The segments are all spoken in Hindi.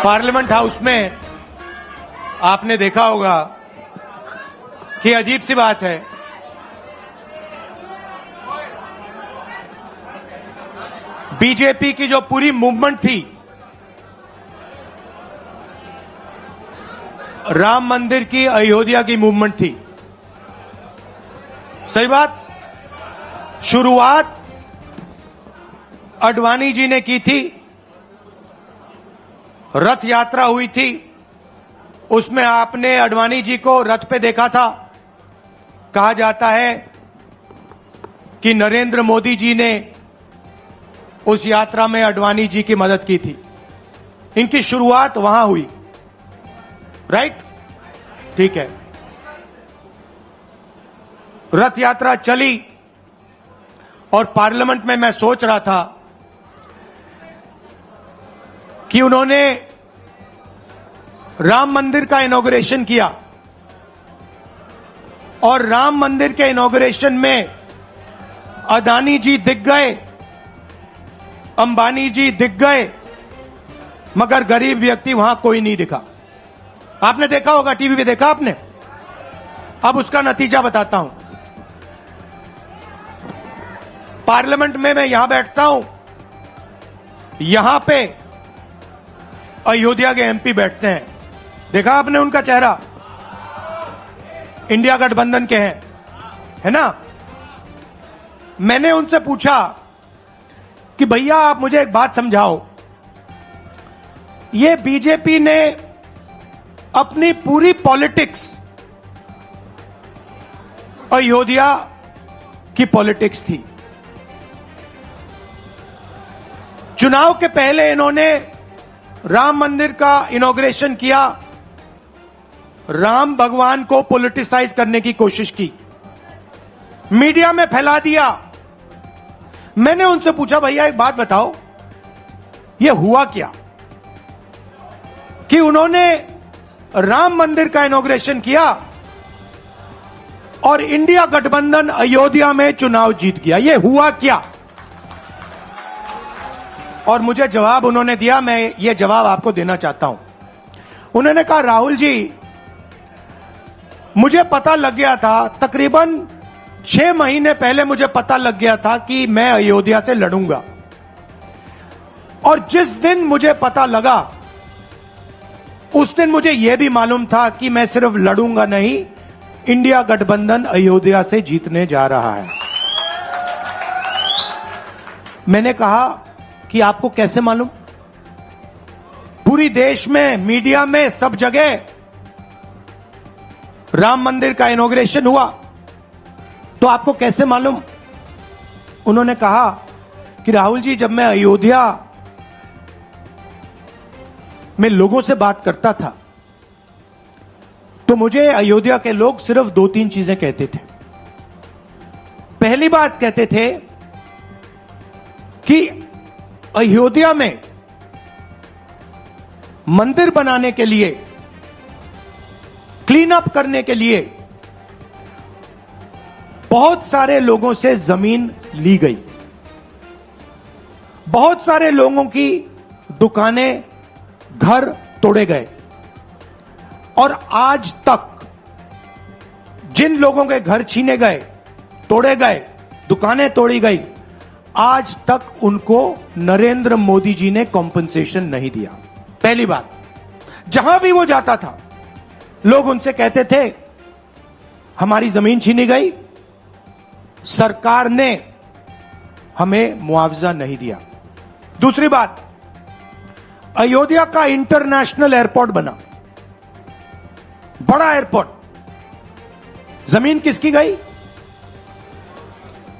पार्लियामेंट हाउस में आपने देखा होगा कि अजीब सी बात है, बीजेपी की जो पूरी मूवमेंट थी राम मंदिर की, अयोध्या की मूवमेंट थी। सही बात। शुरुआत अडवाणी जी ने की थी, रथ यात्रा हुई थी, उसमें आपने अडवाणी जी को रथ पे देखा था। कहा जाता है कि नरेंद्र मोदी जी ने उस यात्रा में अडवाणी जी की मदद की थी। इनकी शुरुआत वहां हुई, राइट? ठीक है। रथ यात्रा चली और पार्लियामेंट में मैं सोच रहा था कि उन्होंने राम मंदिर का इनॉग्रेशन किया और राम मंदिर के इनॉग्रेशन में अदानी जी दिख गए, अंबानी जी दिख गए, मगर गरीब व्यक्ति वहां कोई नहीं दिखा। आपने देखा होगा, टीवी पे देखा आपने। अब उसका नतीजा बताता हूं। पार्लियामेंट में मैं यहां बैठता हूं, यहां पे अयोध्या के एमपी बैठते हैं। देखा आपने उनका चेहरा, इंडिया गठबंधन के हैं, है ना? मैंने उनसे पूछा कि भैया आप मुझे एक बात समझाओ, ये बीजेपी ने अपनी पूरी पॉलिटिक्स अयोध्या की पॉलिटिक्स थी। चुनाव के पहले इन्होंने राम मंदिर का इनॉग्रेशन किया, राम भगवान को पॉलिटिसाइज करने की कोशिश की, मीडिया में फैला दिया। मैंने उनसे पूछा भैया एक बात बताओ, यह हुआ क्या कि उन्होंने राम मंदिर का इनॉग्रेशन किया और इंडिया गठबंधन अयोध्या में चुनाव जीत गया? यह हुआ क्या? और मुझे जवाब उन्होंने दिया, मैं ये जवाब आपको देना चाहता हूं। उन्होंने कहा राहुल जी, मुझे पता लग गया था, तकरीबन 6 महीने पहले मुझे पता लग गया था कि मैं अयोध्या से लड़ूंगा, और जिस दिन मुझे पता लगा उस दिन मुझे यह भी मालूम था कि मैं सिर्फ लड़ूंगा नहीं, इंडिया गठबंधन अयोध्या से जीतने जा रहा है। मैंने कहा कि आपको कैसे मालूम? पूरी देश में, मीडिया में, सब जगह राम मंदिर का इनॉग्रेशन हुआ, तो आपको कैसे मालूम? उन्होंने कहा कि राहुल जी, जब मैं अयोध्या में लोगों से बात करता था तो मुझे अयोध्या के लोग सिर्फ 2-3 चीजें कहते थे। पहली बात कहते थे कि अयोध्या में मंदिर बनाने के लिए, क्लीन अप करने के लिए बहुत सारे लोगों से जमीन ली गई, बहुत सारे लोगों की दुकानें, घर तोड़े गए, और आज तक जिन लोगों के घर छीने गए, तोड़े गए, दुकानें तोड़ी गई, आज तक उनको नरेंद्र मोदी जी ने कॉम्पनसेशन नहीं दिया। पहली बात। जहां भी वो जाता था लोग उनसे कहते थे हमारी जमीन छीनी गई, सरकार ने हमें मुआवजा नहीं दिया। दूसरी बात, अयोध्या का इंटरनेशनल एयरपोर्ट बना, बड़ा एयरपोर्ट, जमीन किसकी गई?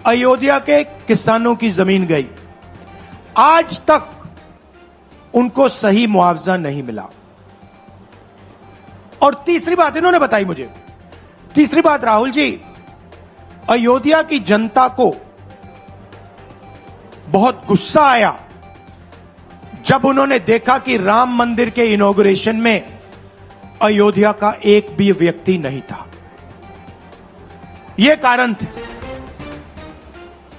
अयोध्या के किसानों की जमीन गई। आज तक उनको सही मुआवजा नहीं मिला। और तीसरी बात इन्होंने बताई मुझे, तीसरी बात, राहुल जी, अयोध्या की जनता को बहुत गुस्सा आया जब उन्होंने देखा कि राम मंदिर के इनॉग्रेशन में अयोध्या का एक भी व्यक्ति नहीं था। यह कारण थे।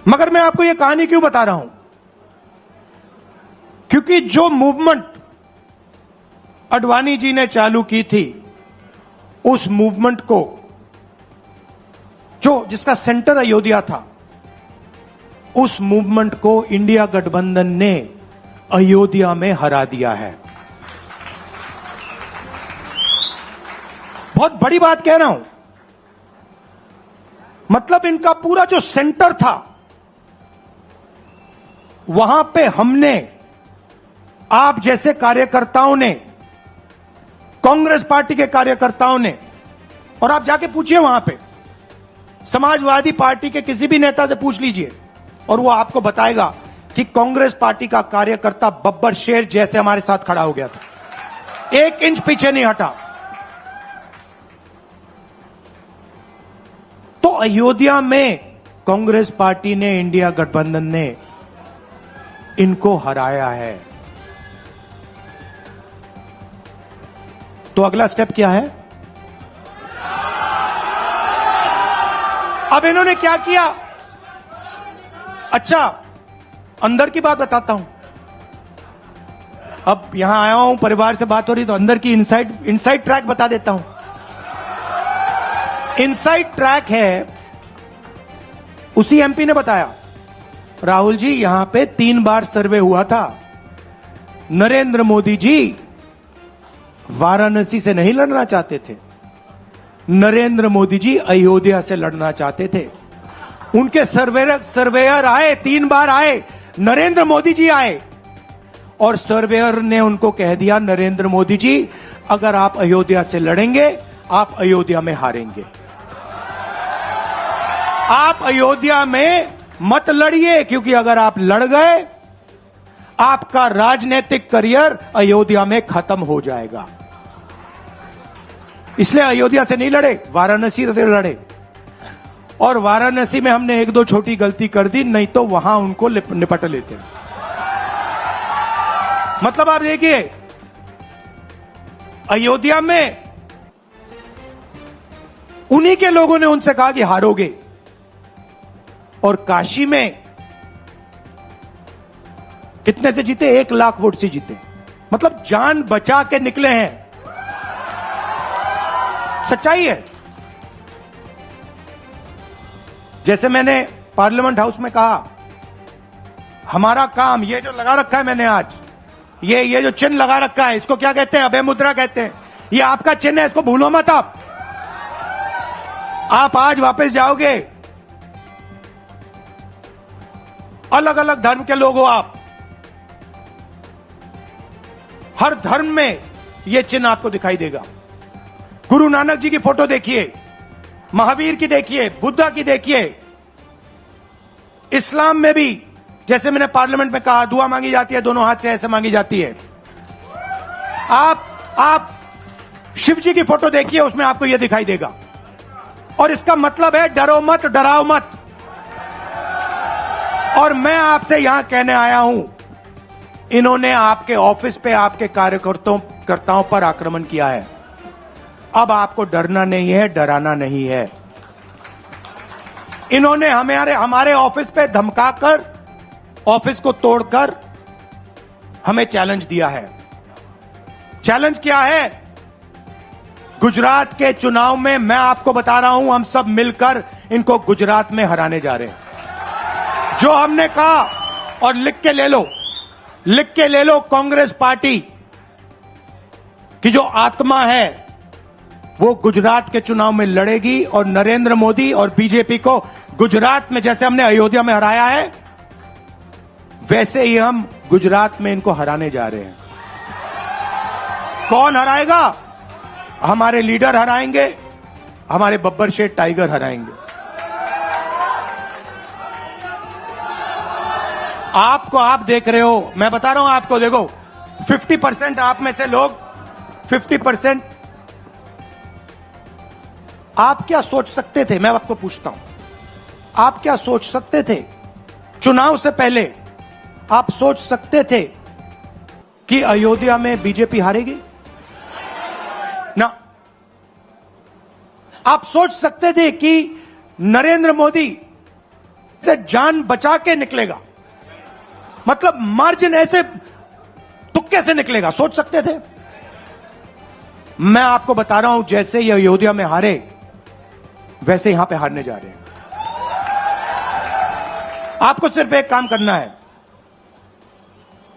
मगर मैं आपको यह कहानी क्यों बता रहा हूं? क्योंकि जो मूवमेंट अडवाणी जी ने चालू की थी, उस मूवमेंट को जिसका सेंटर अयोध्या था, उस मूवमेंट को इंडिया गठबंधन ने अयोध्या में हरा दिया है। बहुत बड़ी बात कह रहा हूं। मतलब इनका पूरा जो सेंटर था, वहां पे हमने, आप जैसे कार्यकर्ताओं ने, कांग्रेस पार्टी के कार्यकर्ताओं ने, और आप जाके पूछिए वहां पे समाजवादी पार्टी के किसी भी नेता से पूछ लीजिए और वो आपको बताएगा कि कांग्रेस पार्टी का कार्यकर्ता बब्बर शेर जैसे हमारे साथ खड़ा हो गया था, 1 इंच पीछे नहीं हटा। तो अयोध्या में कांग्रेस पार्टी ने, इंडिया गठबंधन ने इनको हराया है। तो अगला स्टेप क्या है? अब इन्होंने क्या किया? अच्छा, अंदर की बात बताता हूं। अब यहां आया हूं, परिवार से बात हो रही, तो अंदर की इनसाइड ट्रैक बता देता हूं। इनसाइड ट्रैक है, उसी एमपी ने बताया, राहुल जी यहां पे 3 बार सर्वे हुआ था। नरेंद्र मोदी जी वाराणसी से नहीं लड़ना चाहते थे, नरेंद्र मोदी जी अयोध्या से लड़ना चाहते थे। उनके सर्वेयर आए, 3 बार आए, नरेंद्र मोदी जी आए, और सर्वेयर ने उनको कह दिया, नरेंद्र मोदी जी अगर आप अयोध्या से लड़ेंगे, आप अयोध्या में हारेंगे। आप अयोध्या में मत लड़िए, क्योंकि अगर आप लड़ गए, आपका राजनीतिक करियर अयोध्या में खत्म हो जाएगा। इसलिए अयोध्या से नहीं लड़े, वाराणसी से लड़े। और वाराणसी में हमने 1-2 छोटी गलती कर दी, नहीं तो वहां उनको निपट लेते। मतलब आप देखिए, अयोध्या में उन्हीं के लोगों ने उनसे कहा कि हारोगे, और काशी में कितने से जीते? 1 लाख वोट से जीते। मतलब जान बचा के निकले हैं। सच्चाई है। जैसे मैंने पार्लियामेंट हाउस में कहा, हमारा काम, ये जो लगा रखा है मैंने आज, ये जो चिन्ह लगा रखा है, इसको क्या कहते हैं? अभय मुद्रा कहते हैं। ये आपका चिन्ह है, इसको भूलो मत। आप आज वापस जाओगे, अलग अलग धर्म के लोग हो आप, हर धर्म में यह चिन्ह आपको दिखाई देगा। गुरु नानक जी की फोटो देखिए, महावीर की देखिए, बुद्धा की देखिए। इस्लाम में भी, जैसे मैंने पार्लियामेंट में कहा, दुआ मांगी जाती है, दोनों हाथ से ऐसे मांगी जाती है। आप शिव जी की फोटो देखिए, उसमें आपको यह दिखाई देगा। और इसका मतलब है डरो मत, डराओ मत। और मैं आपसे यहां कहने आया हूं, इन्होंने आपके ऑफिस पे, आपके कार्यकर्ताओं पर आक्रमण किया है। अब आपको डरना नहीं है, डराना नहीं है। इन्होंने हमारे ऑफिस पे धमकाकर, ऑफिस को तोड़कर हमें चैलेंज दिया है। चैलेंज क्या है? गुजरात के चुनाव में मैं आपको बता रहा हूं, हम सब मिलकर इनको गुजरात में हराने जा रहे हैं। जो हमने कहा, और लिख के ले लो, कांग्रेस पार्टी की जो आत्मा है वो गुजरात के चुनाव में लड़ेगी, और नरेंद्र मोदी और बीजेपी को गुजरात में, जैसे हमने अयोध्या में हराया है, वैसे ही हम गुजरात में इनको हराने जा रहे हैं। कौन हराएगा? हमारे लीडर हराएंगे, हमारे बब्बर शेर टाइगर हराएंगे। आप देख रहे हो, मैं बता रहा हूं आपको, देखो 50% आप में से लोग, 50% आप क्या सोच सकते थे? मैं आपको पूछता हूं, आप क्या सोच सकते थे? चुनाव से पहले आप सोच सकते थे कि अयोध्या में बीजेपी हारेगी? ना। आप सोच सकते थे कि नरेंद्र मोदी से जान बचा के निकलेगा? मतलब मार्जिन ऐसे तुक्के से निकलेगा, सोच सकते थे? मैं आपको बता रहा हूं, जैसे ये अयोध्या में हारे वैसे यहां पे हारने जा रहे हैं। आपको सिर्फ एक काम करना है,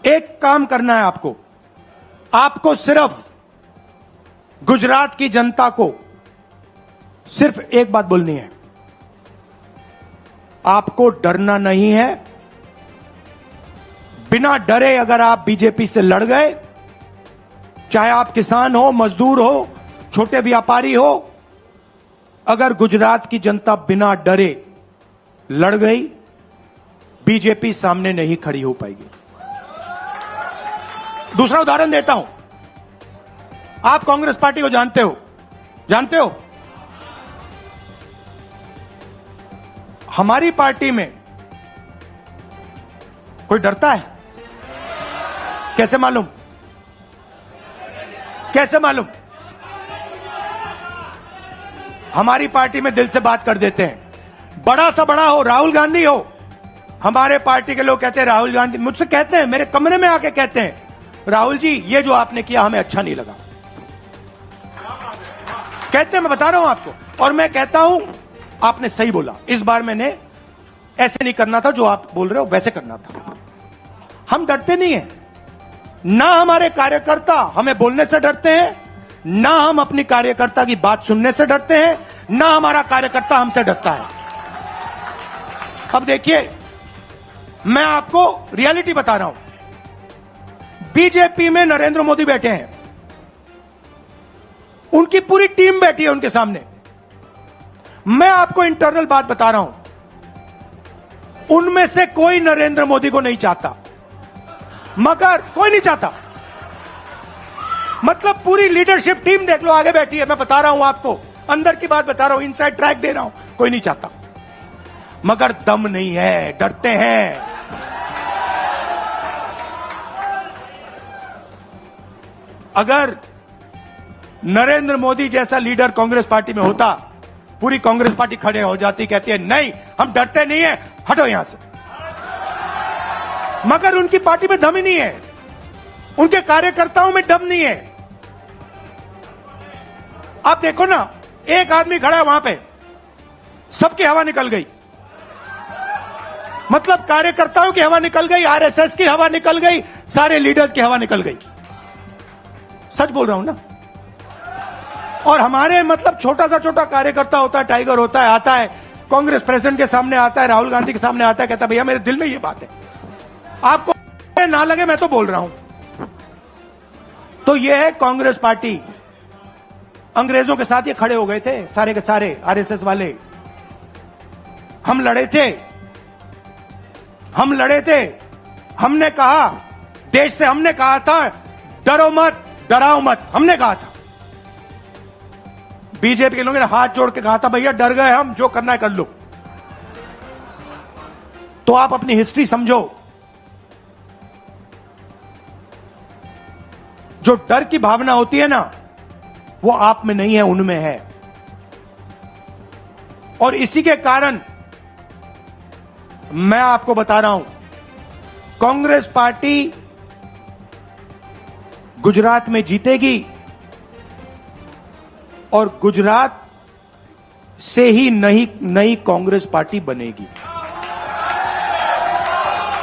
एक काम करना है आपको सिर्फ गुजरात की जनता को सिर्फ एक बात बोलनी है, आपको डरना नहीं है। बिना डरे अगर आप बीजेपी से लड़ गए, चाहे आप किसान हो, मजदूर हो, छोटे व्यापारी हो, अगर गुजरात की जनता बिना डरे लड़ गई, बीजेपी सामने नहीं खड़ी हो पाएगी। दूसरा उदाहरण देता हूं, आप कांग्रेस पार्टी को जानते हो? हमारी पार्टी में कोई डरता है? कैसे मालूम? हमारी पार्टी में दिल से बात कर देते हैं। बड़ा सा बड़ा हो, राहुल गांधी हो, हमारे पार्टी के लोग कहते हैं राहुल गांधी, मुझसे कहते हैं, मेरे कमरे में आके कहते हैं, राहुल जी ये जो आपने किया हमें अच्छा नहीं लगा। कहते हैं, मैं बता रहा हूं आपको, और मैं कहता हूं आपने सही बोला, इस बार मैंने ऐसे नहीं करना था, जो आप बोल रहे हो वैसे करना था। हम डरते नहीं हैं, ना हमारे कार्यकर्ता हमें बोलने से डरते हैं, ना हम अपनी कार्यकर्ता की बात सुनने से डरते हैं, ना हमारा कार्यकर्ता हमसे डरता है। अब देखिए, मैं आपको रियलिटी बता रहा हूं। बीजेपी में नरेंद्र मोदी बैठे हैं, उनकी पूरी टीम बैठी है उनके सामने। मैं आपको इंटरनल बात बता रहा हूं, उनमें से कोई नरेंद्र मोदी को नहीं चाहता, मगर कोई नहीं चाहता, मतलब पूरी लीडरशिप टीम देख लो आगे बैठी है। मैं बता रहा हूं आपको, अंदर की बात बता रहा हूं, इनसाइड ट्रैक दे रहा हूं, कोई नहीं चाहता, मगर दम नहीं है, डरते हैं। अगर नरेंद्र मोदी जैसा लीडर कांग्रेस पार्टी में होता, पूरी कांग्रेस पार्टी खड़े हो जाती, कहती है नहीं हम डरते नहीं है, हटो यहां से। मगर उनकी पार्टी में दम ही नहीं है, उनके कार्यकर्ताओं में दम नहीं है। आप देखो ना, एक आदमी खड़ा है वहां पे, सबकी हवा निकल गई, मतलब कार्यकर्ताओं की हवा निकल गई, आरएसएस की हवा निकल गई, सारे लीडर्स की हवा निकल गई। सच बोल रहा हूं ना। और हमारे मतलब छोटा कार्यकर्ता होता है, टाइगर होता है, आता है कांग्रेस प्रेसिडेंट के सामने, आता है राहुल गांधी के सामने, आता है, कहता है भैया मेरे दिल में ये बात है, आपको ना लगे मैं तो बोल रहा हूं। तो ये है कांग्रेस पार्टी। अंग्रेजों के साथ ये खड़े हो गए थे सारे के सारे आरएसएस वाले। हम लड़े थे, हमने कहा, देश से हमने कहा था डरो मत, डराओ मत, हमने कहा था। बीजेपी के लोगों ने हाथ जोड़ के कहा था भैया डर गए हम, जो करना है कर लो। तो आप अपनी हिस्ट्री समझो, जो डर की भावना होती है ना, वो आप में नहीं है, उनमें है। और इसी के कारण मैं आपको बता रहा हूं, कांग्रेस पार्टी गुजरात में जीतेगी और गुजरात से ही नई कांग्रेस पार्टी बनेगी।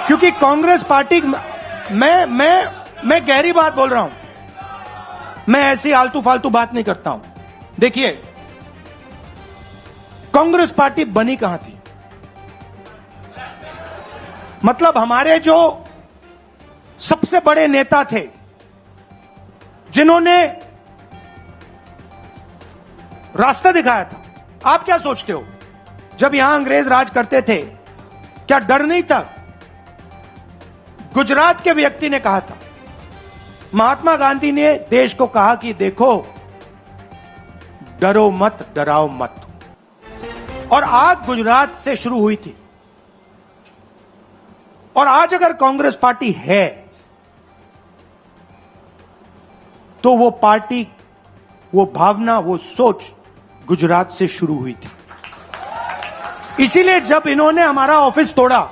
क्योंकि कांग्रेस पार्टी, मैं गहरी बात बोल रहा हूं, मैं ऐसी आलतू फालतू बात नहीं करता हूं। देखिए, कांग्रेस पार्टी बनी कहां थी? मतलब हमारे जो सबसे बड़े नेता थे, जिन्होंने रास्ता दिखाया था। आप क्या सोचते हो, जब यहां अंग्रेज राज करते थे, क्या डर नहीं था? गुजरात के व्यक्ति ने कहा था, महात्मा गांधी ने देश को कहा कि देखो डरो मत, डराओ मत। और आग गुजरात से शुरू हुई थी। और आज अगर कांग्रेस पार्टी है, तो वो पार्टी, वो भावना, वो सोच गुजरात से शुरू हुई थी। इसीलिए जब इन्होंने हमारा ऑफिस तोड़ा,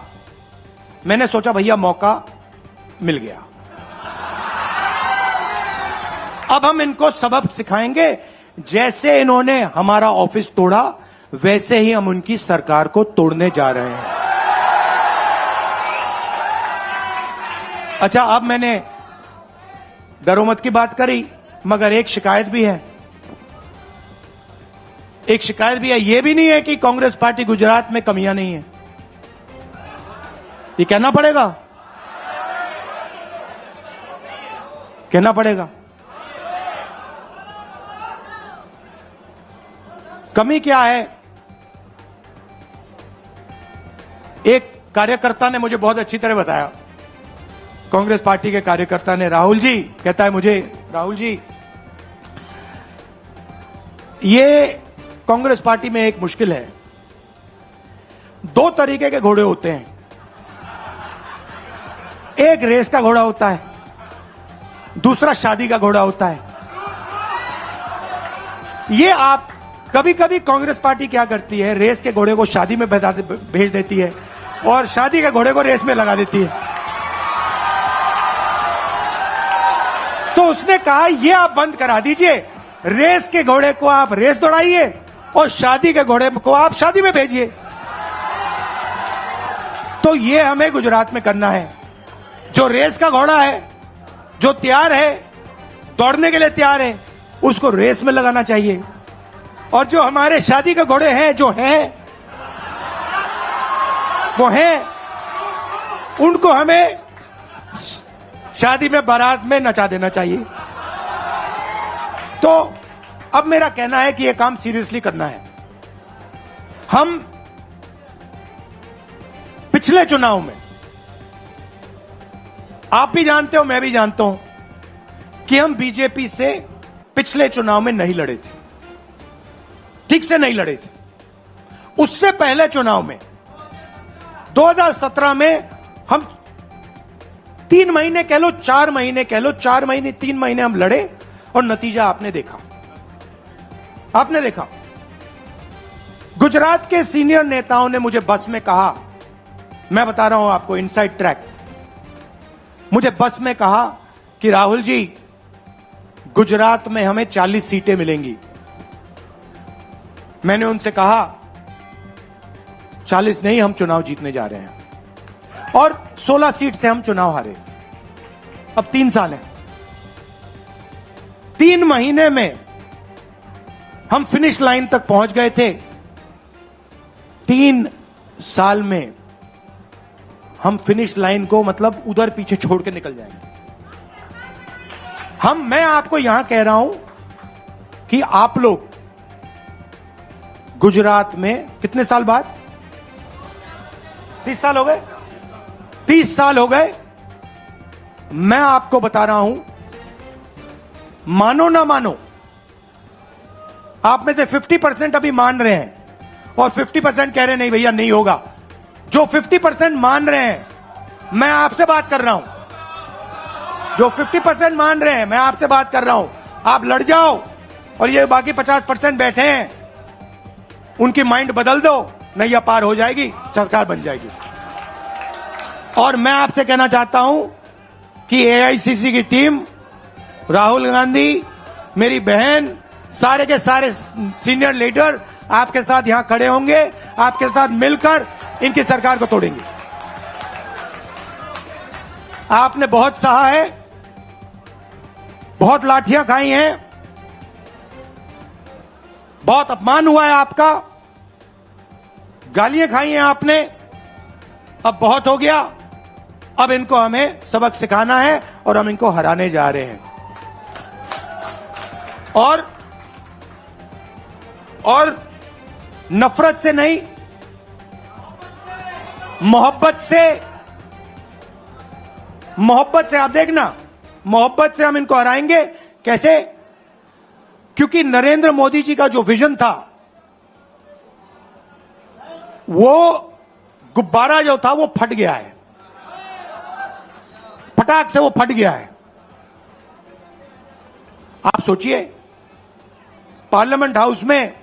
मैंने सोचा भैया मौका मिल गया। अब हम इनको सबक सिखाएंगे। जैसे इन्होंने हमारा ऑफिस तोड़ा, वैसे ही हम उनकी सरकार को तोड़ने जा रहे हैं। अच्छा, अब मैंने दरोमत की बात करी, मगर एक शिकायत भी है। एक शिकायत भी है। यह भी नहीं है कि कांग्रेस पार्टी गुजरात में कमियां नहीं है, ये कहना पड़ेगा, कहना पड़ेगा। कमी क्या है? एक कार्यकर्ता ने मुझे बहुत अच्छी तरह बताया, कांग्रेस पार्टी के कार्यकर्ता ने, राहुल जी, कहता है मुझे, राहुल जी, ये कांग्रेस पार्टी में एक मुश्किल है, दो तरीके के घोड़े होते हैं। एक रेस का घोड़ा होता है, दूसरा शादी का घोड़ा होता है। ये आप कभी कभी कांग्रेस पार्टी क्या करती है, रेस के घोड़े को शादी में भेज देती है और शादी के घोड़े को रेस में लगा देती है। तो उसने कहा ये आप बंद करा दीजिए, रेस के घोड़े को आप रेस दौड़ाइए और शादी के घोड़े को आप शादी में भेजिए। तो ये हमें गुजरात में करना है। जो रेस का घोड़ा है, जो तैयार है, दौड़ने के लिए तैयार है, उसको रेस में लगाना चाहिए। और जो हमारे शादी के घोड़े हैं, जो हैं, वो हैं, उनको हमें शादी में, बारात में नचा देना चाहिए। तो अब मेरा कहना है कि यह काम सीरियसली करना है। हम पिछले चुनाव में, आप भी जानते हो, मैं भी जानता हूं कि हम बीजेपी से पिछले चुनाव में नहीं लड़े थे, ठीक से नहीं लड़े थे। उससे पहले चुनाव में 2017 में हम 3 महीने कह लो, 4 महीने कह लो, 4 महीने 3 महीने हम लड़े और नतीजा आपने देखा। आपने देखा, गुजरात के सीनियर नेताओं ने मुझे बस में कहा, मैं बता रहा हूं आपको इनसाइड ट्रैक, मुझे बस में कहा कि राहुल जी, गुजरात में हमें 40 सीटें मिलेंगी। मैंने उनसे कहा 40 नहीं, हम चुनाव जीतने जा रहे हैं। और 16 सीट से हम चुनाव हारे। अब 3 साल है, 3 महीने में हम फिनिश लाइन तक पहुंच गए थे। 3 साल में हम फिनिश लाइन को मतलब उधर पीछे छोड़ के निकल जाएंगे। मैं आपको यहां कह रहा हूं कि आप लोग गुजरात में कितने साल बाद, 30 साल हो गए, 30 साल हो गए। मैं आपको बता रहा हूं, मानो ना मानो, आप में से 50% अभी मान रहे हैं और 50% कह रहे हैं नहीं भैया नहीं होगा। जो 50% मान रहे हैं, मैं आपसे बात कर रहा हूं, जो 50% मान रहे हैं, मैं आपसे बात कर रहा हूं। आप लड़ जाओ और ये बाकी 50% बैठे हैं, उनकी माइंड बदल दो, नैया पार हो जाएगी, सरकार बन जाएगी। और मैं आपसे कहना चाहता हूं कि एआईसीसी की टीम, राहुल गांधी, मेरी बहन, सारे के सारे सीनियर लीडर आपके साथ यहां खड़े होंगे, आपके साथ मिलकर इनकी सरकार को तोड़ेंगे। आपने बहुत सहा है, बहुत लाठियां खाई हैं, बहुत अपमान हुआ है आपका, गालियां खाई हैं आपने, अब बहुत हो गया। अब इनको हमें सबक सिखाना है और हम इनको हराने जा रहे हैं। और नफरत से नहीं, मोहब्बत से आप देखना, मोहब्बत से हम इनको हराएंगे। कैसे? क्योंकि नरेंद्र मोदी जी का जो विजन था, वो गुब्बारा जो था वो फट गया है, फटाक से वो फट गया है। आप सोचिए, पार्लियामेंट हाउस में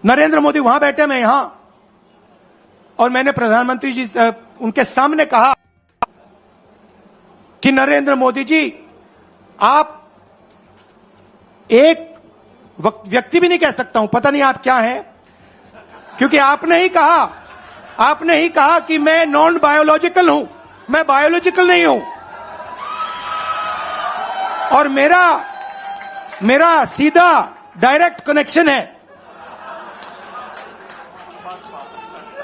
नरेंद्र मोदी वहां बैठे, मैं यहां, और मैंने प्रधानमंत्री जी उनके सामने कहा कि नरेंद्र मोदी जी, आप एक व्यक्ति भी नहीं कह सकता हूं, पता नहीं आप क्या हैं, क्योंकि आपने ही कहा कि मैं नॉन बायोलॉजिकल हूं, मैं बायोलॉजिकल नहीं हूं, और मेरा सीधा डायरेक्ट कनेक्शन है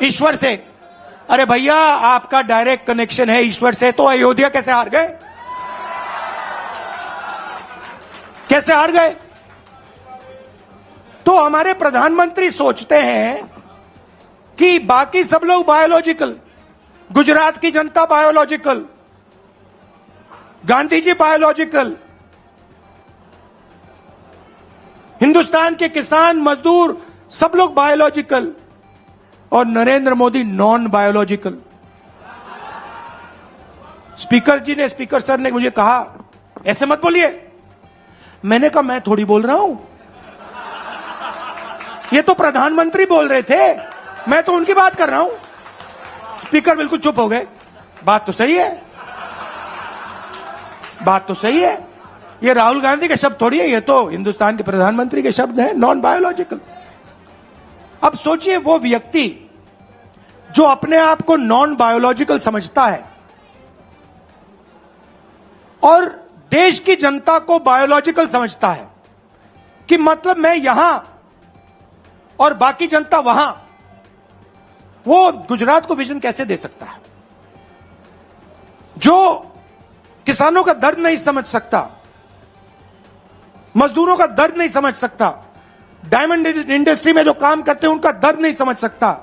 ईश्वर से। अरे भैया, आपका डायरेक्ट कनेक्शन है ईश्वर से, तो अयोध्या कैसे हार गए? कैसे हार गए? तो हमारे प्रधानमंत्री सोचते हैं कि बाकी सब लोग बायोलॉजिकल, गुजरात की जनता बायोलॉजिकल, गांधी जी बायोलॉजिकल, हिंदुस्तान के किसान मजदूर सब लोग बायोलॉजिकल, और Narendra Modi non biological. Speaker sir ने मुझे कहा, ऐसे मत बोलिए। मैंने कहा, मैं थोड़ी बोल रहा हूं, ये तो प्रधानमंत्री बोल रहे थे, मैं तो उनकी बात कर रहा हूं। स्पीकर बिल्कुल चुप हो गए। बात तो सही है, बात तो सही है, ये राहुल गांधी के शब्द थोड़ी है, ये तो हिंदुस्तान के प्रधानमंत्री के शब्द हैं, नॉन बायोलॉजिकल। अब सोचिए, वो व्यक्ति जो अपने आप को नॉन बायोलॉजिकल समझता है और देश की जनता को बायोलॉजिकल समझता है, कि मतलब मैं यहां और बाकी जनता वहां, वो गुजरात को विजन कैसे दे सकता है? जो किसानों का दर्द नहीं समझ सकता, मजदूरों का दर्द नहीं समझ सकता, डायमंड इंडस्ट्री में जो काम करते हैं उनका दर्द नहीं समझ सकता,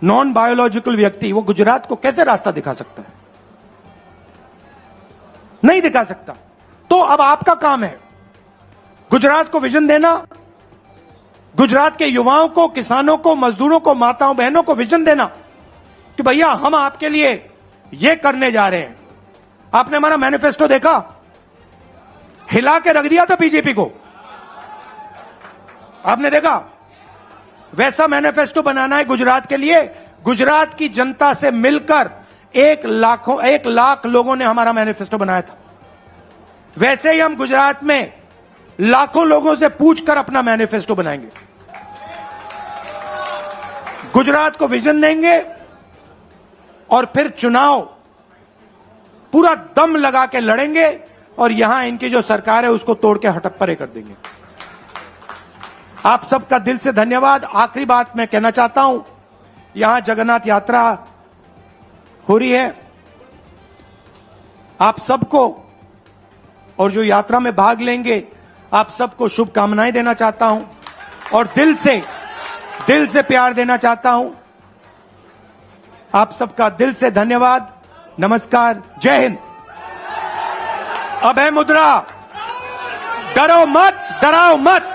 नॉन बायोलॉजिकल व्यक्ति वो गुजरात को कैसे रास्ता दिखा सकता है? नहीं दिखा सकता। तो अब आपका काम है गुजरात को विजन देना, गुजरात के युवाओं को, किसानों को, मजदूरों को, माताओं बहनों को विजन देना कि भैया हम आपके लिए ये करने जा रहे हैं। आपने हमारा मैनिफेस्टो देखा, हिला के रख दिया था बीजेपी को, आपने देखा? वैसा मैनिफेस्टो बनाना है गुजरात के लिए। गुजरात की जनता से मिलकर 1 लाख लोगों ने हमारा मैनिफेस्टो बनाया था। वैसे ही हम गुजरात में लाखों लोगों से पूछकर अपना मैनिफेस्टो बनाएंगे, गुजरात को विजन देंगे, और फिर चुनाव पूरा दम लगा के लड़ेंगे, और यहां इनकी जो सरकार है उसको तोड़ के हटप्परे कर देंगे। आप सबका दिल से धन्यवाद। आखिरी बात मैं कहना चाहता हूं, यहां जगन्नाथ यात्रा हो रही है, आप सबको, और जो यात्रा में भाग लेंगे, आप सबको शुभकामनाएं देना चाहता हूं, और दिल से प्यार देना चाहता हूं। आप सबका दिल से धन्यवाद। नमस्कार, जय हिंद। अभय मुद्रा, डरो मत, डराओ मत।